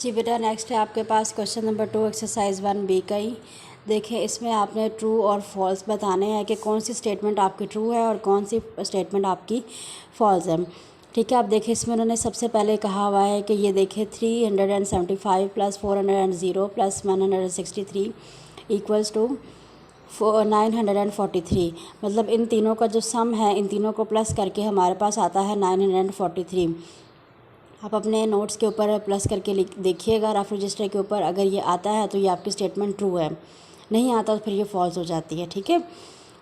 जी बेटा, नेक्स्ट है आपके पास क्वेश्चन नंबर 2 एक्सरसाइज 1B का ही। देखें, इसमें आपने ट्रू और फॉल्स बताने हैं कि कौन सी स्टेटमेंट आपकी ट्रू है और कौन सी स्टेटमेंट आपकी फॉल्स है। ठीक है, आप देखें इसमें उन्होंने सबसे पहले कहा हुआ है कि ये देखें 375 + 400 + 163 इक्वल्स टू 943। मतलब इन तीनों का जो सम है, इन तीनों को प्लस करके हमारे पास आता है 943। आप अपने नोट्स के ऊपर प्लस करके देखिएगा रफ रजिस्टर के ऊपर। अगर ये आता है तो ये आपकी स्टेटमेंट ट्रू है, नहीं आता तो फिर ये फॉल्स हो जाती है। ठीक है,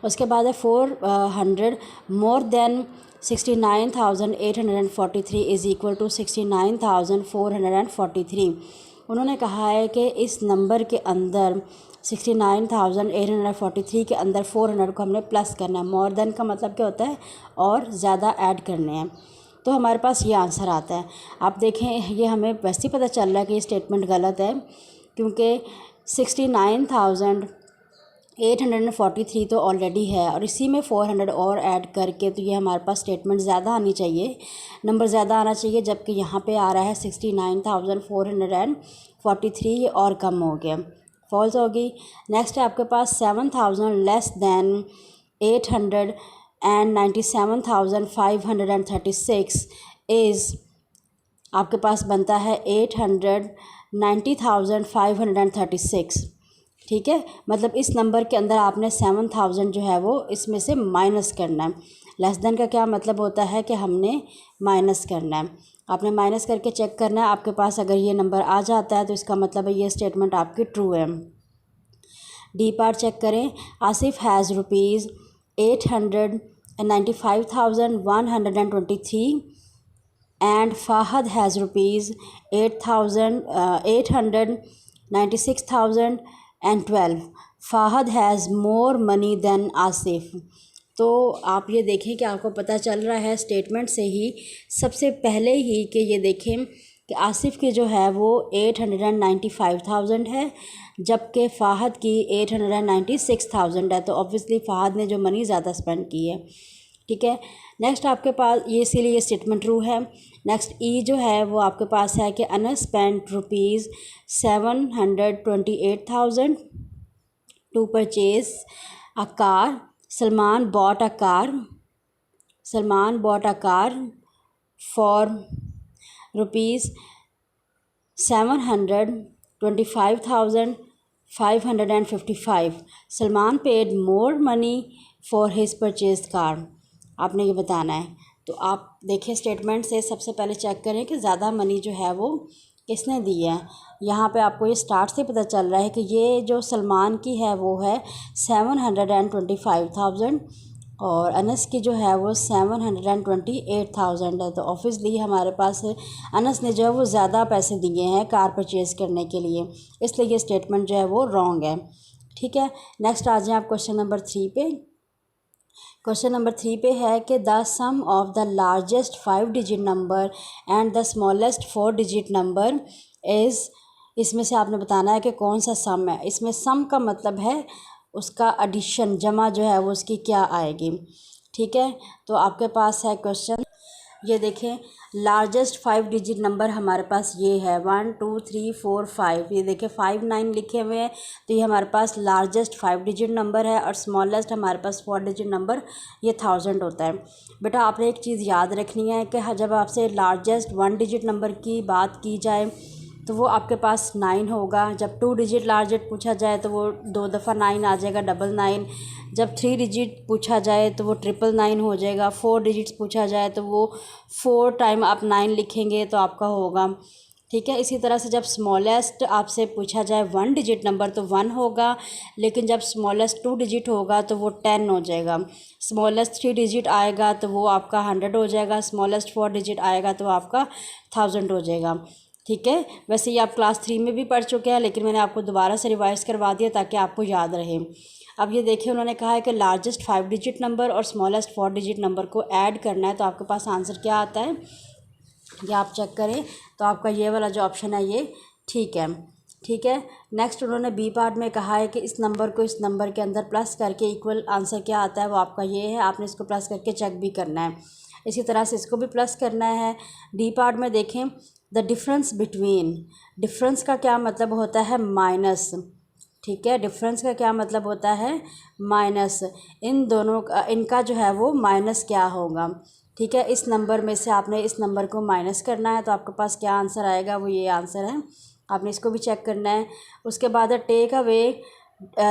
उसके बाद है 400 more than 69,843 is equal to 69,443। उन्होंने कहा है कि इस नंबर के अंदर 69,843 के अंदर 400 को हमने प्लस करना है। मोर देन का मतलब क्या होता है, और ज़्यादा ऐड करने हैं। तो हमारे पास ये आंसर आता है। आप देखें, ये हमें वैसे ही पता चल रहा है कि ये स्टेटमेंट गलत है, क्योंकि 69,843 तो ऑलरेडी है और इसी में 400 और ऐड करके तो ये हमारे पास स्टेटमेंट ज़्यादा आनी चाहिए, नंबर ज़्यादा आना चाहिए, जबकि यहाँ पे आ रहा है 69,443, ये और कम हो गया, फॉल्स होगी। नेक्स्ट है आपके पास 7,000 लेस दैन 800 and 97,536 इज़ आपके पास बनता है 890,536। ठीक है, मतलब इस नंबर के अंदर आपने 7,000 जो है वो इसमें से माइनस करना है। लेस देन का क्या मतलब होता है कि हमने माइनस करना है, आपने माइनस करके चेक करना है। आपके पास अगर ये नंबर आ जाता है तो इसका मतलब है ये स्टेटमेंट आपकी ट्रू है। डी पार्ट चेक करें। Asif has ₹895,123 and Fahad has ₹896,012. Fahad has more money than Asif. तो आप ये देखें कि आपको पता चल रहा है स्टेटमेंट से ही, सबसे पहले ही, कि ये देखें कि आसिफ की जो है वो 895,000 है, जबकि फ़ाहद की 896,000 है। तो ऑब्वियसली फ़ाहद ने जो मनी ज़्यादा स्पेंड की है। ठीक है, नेक्स्ट आपके पास ये, इसीलिए ये स्टेटमेंट ट्रू है। नेक्स्ट ई जो है वो आपके पास है कि Anas spent ₹728,000 to purchase a car. Salman bought a car for ₹725,555. Salman paid more money for his purchased car. आपने ये बताना है। तो आप देखिए स्टेटमेंट से सबसे पहले चेक करें कि ज़्यादा मनी जो है वो किसने दी है। यहाँ पे आपको ये स्टार्ट से पता चल रहा है कि ये जो सलमान की है वो है 725,000 और अनस की जो है वो 728,000 है। तो ऑब्वियसली हमारे पास अनस ने जो है वो ज़्यादा पैसे दिए हैं कार परचेज़ करने के लिए, इसलिए ये स्टेटमेंट जो है वो रॉन्ग है। ठीक है, नेक्स्ट आ जाएँ आप क्वेश्चन नंबर 3 पे। क्वेश्चन नंबर 3 पे है कि the sum of the largest 5 digit number and the smallest 4 digit number is, इसमें से आपने बताना है कि कौन सा सम है। इसमें सम का मतलब है उसका एडिशन, जमा जो है वो उसकी क्या आएगी। ठीक है, तो आपके पास है क्वेश्चन, ये देखें लार्जेस्ट 5 डिजिट नंबर हमारे पास ये है 1 2 3 4 5। ये देखें 5 9 लिखे हुए हैं, तो ये हमारे पास लार्जेस्ट 5 डिजिट नंबर है और स्मॉलेस्ट हमारे पास 4 डिजिट नंबर ये 1000 होता है। बेटा आपने एक चीज़ याद रखनी है कि जब आपसे लार्जेस्ट 1 डिजिट नंबर की बात की जाए तो वो आपके पास 9 होगा। जब 2 डिजिट लार्जेस्ट पूछा जाए तो वो 2 दफ़ा 9 आ जाएगा, 999। जब 3 डिजिट पूछा जाए तो वो 999 हो जाएगा। 4 डिजिट्स पूछा जाए तो वो 4 टाइम आप 9 लिखेंगे तो आपका होगा। ठीक है, इसी तरह से जब स्मॉलेस्ट आपसे पूछा जाए 1 डिजिट नंबर तो 1 होगा, लेकिन जब स्मॉलेस्ट 2 डिजिट होगा तो वो 10 हो जाएगा। स्मॉलेस्ट 3 डिजिट आएगा तो वो आपका 100 हो जाएगा। स्मॉलेस्ट 4 डिजिट आएगा तो आपका 1000 हो जाएगा। ठीक है, वैसे ये आप क्लास 3 में भी पढ़ चुके हैं, लेकिन मैंने आपको दोबारा से रिवाइज़ करवा दिया ताकि आपको याद रहे। अब ये देखिए उन्होंने कहा है कि लार्जेस्ट 5 डिजिट नंबर और स्मॉलेस्ट 4 डिजिट नंबर को ऐड करना है, तो आपके पास आंसर क्या आता है ये आप चेक करें। तो आपका ये वाला जो ऑप्शन है ये ठीक है। ठीक है, नेक्स्ट उन्होंने बी पार्ट में कहा है कि इस नंबर को इस नंबर के अंदर प्लस करके इक्वल आंसर क्या आता है वो आपका ये है, आपने इसको प्लस करके चेक भी करना है। इसी तरह से इसको भी प्लस करना है। डी पार्ट में देखें द डिफरेंस बिटवीन, डिफरेंस का क्या मतलब होता है माइनस, ठीक है, डिफरेंस का क्या मतलब होता है माइनस, इन दोनों का, इनका जो है वो माइनस क्या होगा, ठीक है। इस नंबर में से आपने इस नंबर को माइनस करना है, तो आपके पास क्या आंसर आएगा, वो ये आंसर है, आपने इसको भी चेक करना है। उसके बाद take away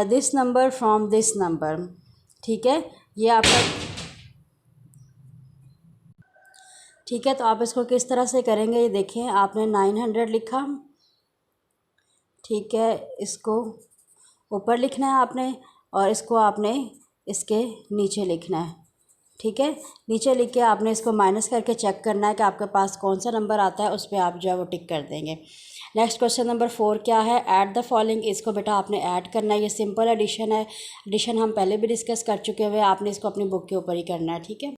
this number from this number, ठीक है, ये आपका, ठीक है। तो आप इसको किस तरह से करेंगे, ये देखें, आपने 900 लिखा, ठीक है, इसको ऊपर लिखना है आपने, और इसको आपने इसके नीचे लिखना है, ठीक है। नीचे लिख के आपने इसको माइनस करके चेक करना है कि आपके पास कौन सा नंबर आता है, उस पर आप जो है वो टिक कर देंगे। नेक्स्ट क्वेश्चन नंबर 4 क्या है, ऐड द फॉलोइंग, इसको बेटा आपने ऐड करना है, ये सिंपल एडिशन है, एडिशन हम पहले भी डिस्कस कर चुके हुए, आपने इसको अपनी बुक के ऊपर ही करना है, ठीक है।